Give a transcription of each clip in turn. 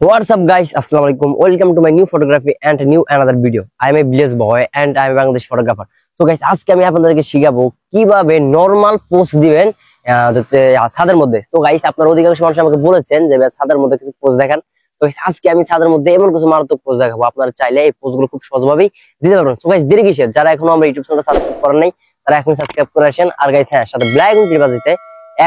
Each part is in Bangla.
What's up guys, Assalamualaikum. Welcome to my new photography and new another video. I am a village boy and I am a Bangladesh photographer. So guys, আজকে আমি আপনাদেরকে শিখাবো কিভাবে নরমাল পোজ দিবেন ছাদের মধ্যে। সো গাইস, আপনারা অধিকাংশ মানুষ আমাকে বলেছেন যে ছাদের মধ্যে কিছু পোজ দেখান। তো গাইস, আজকে আমি ছাদের মধ্যে এমন কিছু মারাত্মক পোজ দেখাবো, আপনারা চাইলে এই পোজগুলো খুব সহজভাবেই দিতে পারবেন। সো গাইস, দেরি কিসের? যারা এখনো আমার ইউটিউব চ্যানেলটা সাবস্ক্রাইব করেন নাই তারা এখন সাবস্ক্রাইব করে আসেন। আর গাইস, হ্যাঁ, সাথে ব্ল্যাক ঘন্টি বাজিতে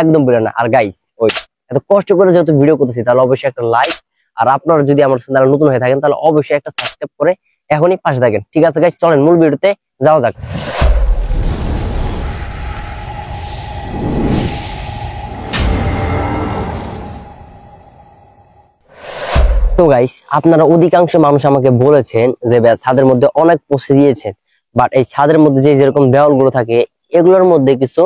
একদম ভুলেন না। আর গাইস, ওই এত কষ্ট করে যেহেতু ভিডিও করতেছি তাহলে অবশ্যই একটা লাইক, আর আপনারা যদি আমার চ্যানেলে নতুন হয়ে থাকেন তাহলে অবশ্যই একটা সাবস্ক্রাইব করে এখনই পাশে থাকেন। ঠিক আছে গাইস, চলেন মূল ভিডিওতে যাওয়া যাক। তো গাইস, আপনারা অধিকাংশ মানুষ আমাকে বলেছেন যে ছাদের মধ্যে অনেক পোজ দিয়েছেন, বাট এই ছাদের মধ্যে যে যেরকম দেওয়ালগুলো থাকে এগুলোর মধ্যে কিছু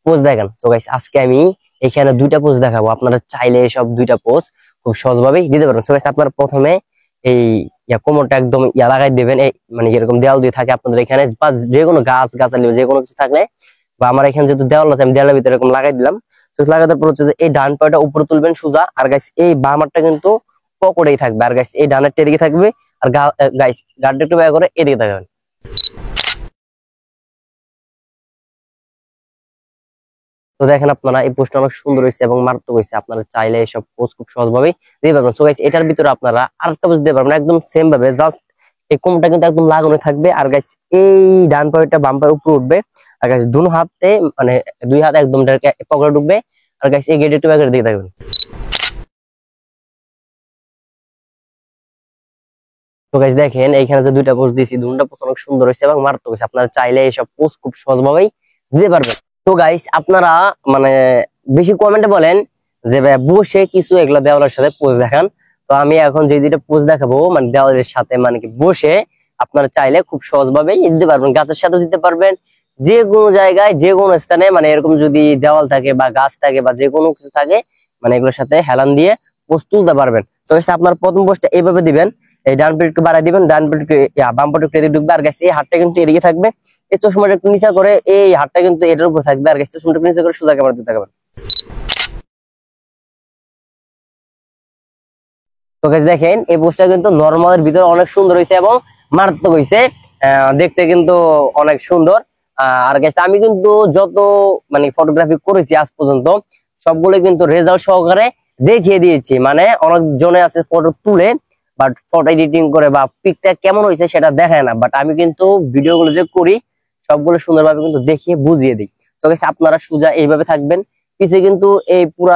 পোজ দেখান। তো গাইস, আজকে আমি এখানে দুইটা পোজ দেখাবো, আপনারা চাইলে সব দুইটা পোজ খুব সহজভাবেই দিতে পারবেন। সো গাইস, আপনারা প্রথমে এই কোমরটা একদম লাগাই দেবেন, এই মানে এরকম দেওয়াল দিয়ে থাকে আপনাদের এখানে, বা যে কোনো গাছ গাছালি যে কোনো কিছু থাকলে, বা আমার এখানে যেহেতু দেওয়াল আছে আমি দেওয়ালের ভিতরে এরকম লাগাই দিলাম। তো লাগানোর পর হচ্ছে যে এই ডান পাটা উপরে তুলবেন সোজা, আর গাইস এই বাম হাতটা কিন্তু পকেটেই থাকবে, আর গাইস এই ডানেরটা এদিকে থাকবে, আর গাইস গাড়টা একটু ব্যয় করে এদিকে থাকবেন। তো দেখেন, আপনারা এই পোস্টটা অনেক সুন্দর হয়েছে এবং মারাত্মক হয়েছে। আপনারা চাইলে এইসব পোস্ট খুব সহজভাবে দিতে পারবেন। সো গাইস, এটার ভিতরে আপনারা আরেকটা পোস্ট দিতে পারবেন একদম সেম ভাবে, জাস্ট এই কোমটা কিন্তু একদম লাগানো থাকবে, আর গাইস এই ডান পায়েরটা বাম পায়ের উপরে উঠবে, আর গাইস দুই হাতে মানে দুই হাত একদম পকেটে ঢুকবে, আর গাইস এই গেট একটু ব্যাকের দিকে থাকবেন। তো গাইস দেখেন, এইখানে যে দুইটা পোস্ট দিয়েছি, দুইটা পোস্ট অনেক সুন্দর হয়েছে এবং মারাত্মক হয়েছে। আপনারা চাইলে এইসব পোস্ট খুব সহজভাবেই দিতে পারবেন। তো গাইস, আপনারা মানে বেশি কমেন্টে বলেন যে ভাই বসে কিছু এগুলা দেওয়ালের সাথে পোজ দেখান। তো আমি এখন যে দুইটা পোজ দেখাবো মানে দেওয়ালের সাথে মানে কি বসে, আপনারা চাইলে খুব সহজভাবেই দিতে পারবেন, গাছের সাথে দিতে পারবেন, যে কোনো জায়গায় যে কোনো স্থানে, মানে এরকম যদি দেওয়াল থাকে বা গাছ থাকে বা যে কোনো কিছু থাকে, মানে এগুলোর সাথে হেলান দিয়ে পোজ তুলতে পারবেন। তো গাইস, আপনার প্রথম পোজটা এইভাবে দিবেন, এই ডান পিঠ একটু বাড়াই দিবেন, ডান পিঠ বাম পিঠ একটু এদিকে ঢুকবে, আর গাইস এই হাতটা কিন্তু এদিকে থাকবে, এই চশমাটা একটু নিচা করে এই হাতটা কিন্তু এটার উপর থাকবে, আর গাইস চশমাটা নিচা করে সোজা ক্যামেরা দিতে থাকবেন। তো গাইস দেখেন, এই পোস্টটা কিন্তু নরমালের ভিতরে অনেক সুন্দর হয়েছে এবং মারাত্মক হয়েছে, দেখতে কিন্তু অনেক সুন্দর। আর গাইস, আমি কিন্তু যত মানে ফটোগ্রাফি করেছি আজ পর্যন্ত সবগুলো কিন্তু রেজাল্ট সহকারে দেখিয়ে দিয়েছি। মানে অনেক জনে আছে ফটো তুলে বাট ফটো এডিটিং করে বা পিকটা কেমন হয়েছে সেটা দেখায় না, বাট আমি কিন্তু ভিডিওগুলো যে করি সবগুলো সুন্দরভাবে কিন্তু দেখিয়ে বুঝিয়ে দিই। তো গাইস, আপনারা সোজা এইভাবে থাকবেন, পিছে কিন্তু এই পুরা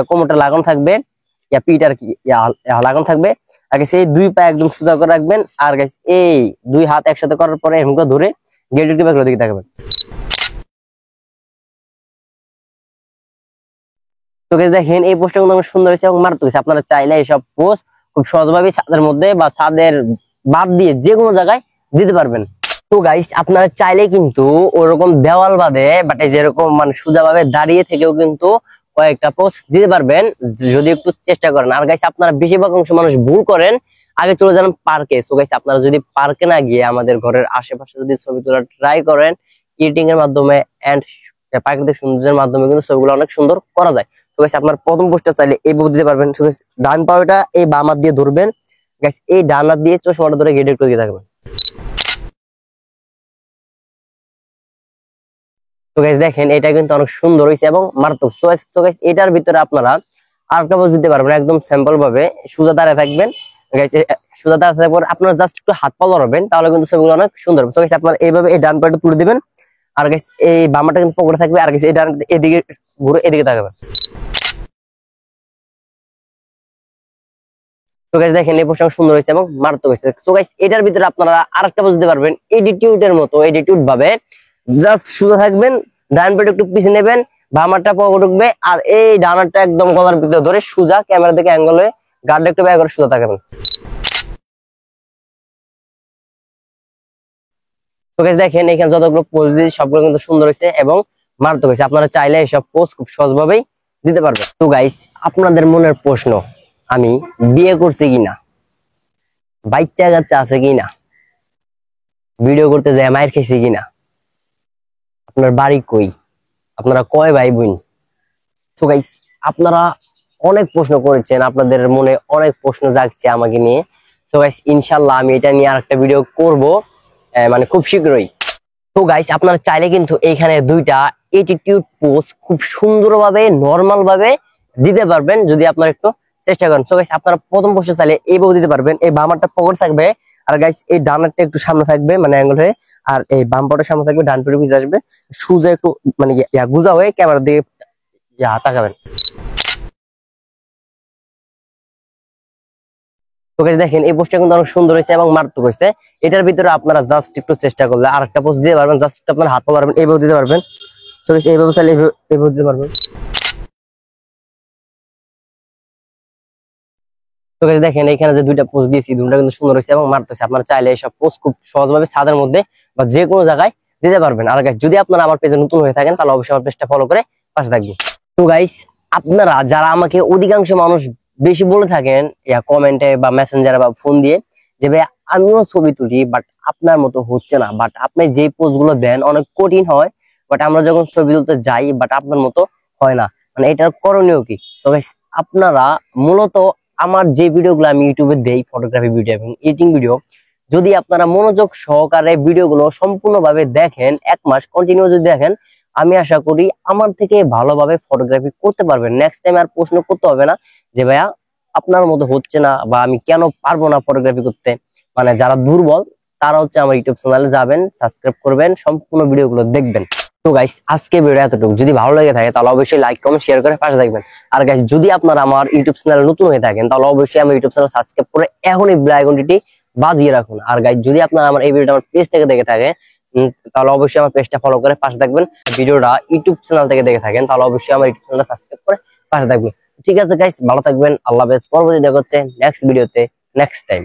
কোমরটা লাগানো থাকবে, পিঠ আর কি লাগানো থাকবে, আগে সেই দুই পা একদম সোজা করে রাখবেন, আর গাইস এই দুই হাত একসাথে করার পরে এমন করে ধরে গেটের দিকে থাকবেন। তো গাইস দেখেন, এই পোস্টটা কিন্তু অনেক সুন্দর হয়েছে এবং মারাত্মক হয়েছে। আপনারা চাইলে এইসব পোস্ট খুব সহজভাবে ছাদের মধ্যে বা ছাদের বাদ দিয়ে যে কোনো জায়গায় দিতে পারবেন। তো গাইস, আপনারা চাইলে কিন্তু ওরকম দেওয়াল বাদে বাট এই যেরকম মানে সোজাভাবে দাঁড়িয়ে থেকেও কিন্তু কয়েকটা পোস্ট দিতে পারবেন যদি একটু চেষ্টা করেন। আর গাইস, আপনারা বেশিরভাগ অংশ মানুষ ভুল করেন, আগে চলে যান পার্কে। সো গাইস, আপনারা যদি পার্কে না গিয়ে আমাদের ঘরের আশেপাশে যদি ছবি তোলা ট্রাই করেন এডিটিং এর মাধ্যমে এন্ড প্রাকৃতিক সৌন্দর্যের মাধ্যমে, কিন্তু ছবিগুলো অনেক সুন্দর করা যায়। সো গাইস, আপনার প্রথম পোস্টটা চাইলে এইভাবে দিতে পারবেন। সো গাইস, ডান পাটা এই বাম হাত দিয়ে ধরবেন, গাইস এই ডান হাত দিয়ে চশমাটা ধরে গেটে একটু দিয়ে থাকবেন। তো গাইস দেখেন, এটা কিন্তু অনেক সুন্দর হয়েছে এবং মারাত্মক। সো গাইস, এটার ভিতরে আপনারা আরেকটা পোজ দিতে পারবেন একদম স্যাম্পল ভাবে, সোজা দাঁড়ায় থাকবেন। গাইস সোজা দাঁড়ায় থাকার পর আপনারা জাস্ট একটু হাত পা লড়াবেন, তাহলে কিন্তু ছবিগুলো অনেক সুন্দর হবে। সো গাইস, আপনারা এইভাবে এই ডান পাটা তুলে দিবেন, আর গাইস এই বামাটা কিন্তু পকেটে থাকবে, আর গাইস এই ডান এদিকে ঘুরে এদিকে তাকাবেন। তো গাইস দেখেন, এই পোস্টটা সুন্দর হয়েছে এবং মারাত্মক হয়েছে। সো গাইস, এটার ভিতরে আপনারা আরেকটা পোজ দিতে পারবেন এডিটিউডের মতো, এডিটিউড ভাবে জাস্ট সোজা থাকবেন, ডান পাটা একটু পিছিয়ে নেবেন, বামারটা পকেটে ঢুকবে, আর এই ডানারটা একদম গলার ভিতরে ধরে সোজা ক্যামেরা দিকে অ্যাঙ্গেল হয়ে গার্ড একটু ব্যয় করে সোজা থাকবেন। তো গাইস দেখেন, এখানে যতগুলো পোজ দিয়েছি সবগুলো কিন্তু সুন্দর হয়েছে এবং মারাত্মক হয়েছে। আপনারা চাইলে এইসব পোজ খুব সহজভাবেই দিতে পারবেন। তো গাইস, আপনাদের মনের প্রশ্ন, আমি বিয়ে করছি কিনা, বাচ্চা কাচ্চা আছে কিনা, ভিডিও করতে যায় মায়ের খেয়েছি কিনা, আপনার বাড়ি কই, আপনারা কয় ভাই বোন। সো গাইস, আপনারা অনেক প্রশ্ন করেছেন, আপনাদের মনে অনেক প্রশ্ন জাগছে আমাকে নিয়ে। সো গাইস ইনশাআল্লাহ আমি এটা নিয়ে আরেকটা ভিডিও করব, মানে খুব শীঘ্রই। তো গাইস আপনারা চাইলে কিন্তু এইখানে দুইটা অ্যাটিটিউড পোজ খুব সুন্দরভাবে নরমাল ভাবে দিতে পারবেন যদি আপনারা একটু চেষ্টা করেন। সো গাইস আপনারা প্রথম পোস্টে চাইলে এইভাবে দিতে পারবেন, এই বামারটা পকেট থাকবে, আর গাইস এই ডানারটা একটু সামনে থাকবে মানে অ্যাঙ্গেল হয়ে, আর এই বাম পাটের সামনে থাকবে, ডান পাটে পিছে আসবে, সুজা একটু মানে গুজা হয়ে ক্যামেরার দিকে তাকাবেন। তো গাইস দেখেন এই পোস্টটা কিন্তু অনেক সুন্দর হয়েছে এবং মারাত্মক হয়েছে। এটার ভিতরে আপনারা জাস্ট একটু চেষ্টা করলে আরেকটা পোস্ট দিতে পারবেন, জাস্ট একটু আপনার হাত পা পারবেন, এইভাবে দিতে পারবেন। সো গাইস এইভাবে চাইলে এইভাবে দিতে পারবেন। তো গাইস দেখেন এখানে যে দুইটা পোস্ট দিয়েছি দুটোটা কিন্তু সুন্দর হয়েছে এবং মারাত্মক হয়েছে। আপনারা চাইলে এইসব পোস্ট খুব সহজভাবে ছাদের মধ্যে বা যে কোনো জায়গায় দিতে পারবেন। আর গাইস যদি আপনারা আমার পেজে নতুন হয়ে থাকেন তাহলে অবশ্যই আমার পেজটা ফলো করে পাশে থাকবেন। তো গাইস আপনারা যারা আমাকে অধিকাংশ মানুষ বেশি বলে থাকেন কমেন্টে বা মেসেঞ্জারে বা ফোন দিয়ে যে ভাই আমিও ছবি তুলি বাট আপনার মতো হচ্ছে না, বাট আপনি যে পোস্ট গুলো দেন অনেক কঠিন হয়, বাট আমরা যখন ছবি তুলতে যাই বাট আপনার মতো হয় না, মানে এটার করণীয় কি? তো গাইস আপনারা মূলত আমার যে ভিডিওগুলো আমি ইউটিউবে দেই ফটোগ্রাফি ভিডিও এবং এডিটিং ভিডিও, যদি আপনারা মনোযোগ সহকারে ভিডিওগুলো সম্পূর্ণভাবে দেখেন, 1 মাস কন্টিনিউ যদি দেখেন, আমি আশা করি আমার থেকে ভালোভাবে ফটোগ্রাফি করতে পারবেন। নেক্সট টাইম আর প্রশ্ন করতে হবে না যে ভাইয়া আপনার মতো হচ্ছে না বা আমি কেন পারবো না ফটোগ্রাফি করতে। মানে যারা দুর্বল তারা হচ্ছে আমার ইউটিউব চ্যানেলে যাবেন, সাবস্ক্রাইব করবেন, সম্পূর্ণ ভিডিওগুলো দেখবেন। তো গাইস আজকে ভিডিও এতটুকু, যদি ভালো লেগে থাকে তাহলে অবশ্যই লাইক কমেন্ট শেয়ার করে পাশে থাকবেন। আর গাইস যদি আপনারা আমার ইউটিউব চ্যানেলে নতুন হয়ে থাকেন তাহলে অবশ্যই আমার ইউটিউব চ্যানেল সাবস্ক্রাইব করে এখনই বেল আইকনটি বাজিয়ে রাখুন। আর গাইস যদি আপনারা আমার এই ভিডিওটা আমার পেজ থেকে দেখে থাকে তাহলে অবশ্যই আমার পেজটা ফলো করে পাশে থাকবেন। ভিডিওটা ইউটিউব চ্যানেল থেকে দেখে থাকেন তাহলে অবশ্যই আমার ইউটিউব চ্যানেলটা সাবস্ক্রাইব করে পাশে থাকবেন। ঠিক আছে গাইস, ভালো থাকবেন, আল্লাহ হাফেজ। পরবর্তী দেখা হচ্ছে নেক্সট ভিডিওতে, নেক্সট টাইম।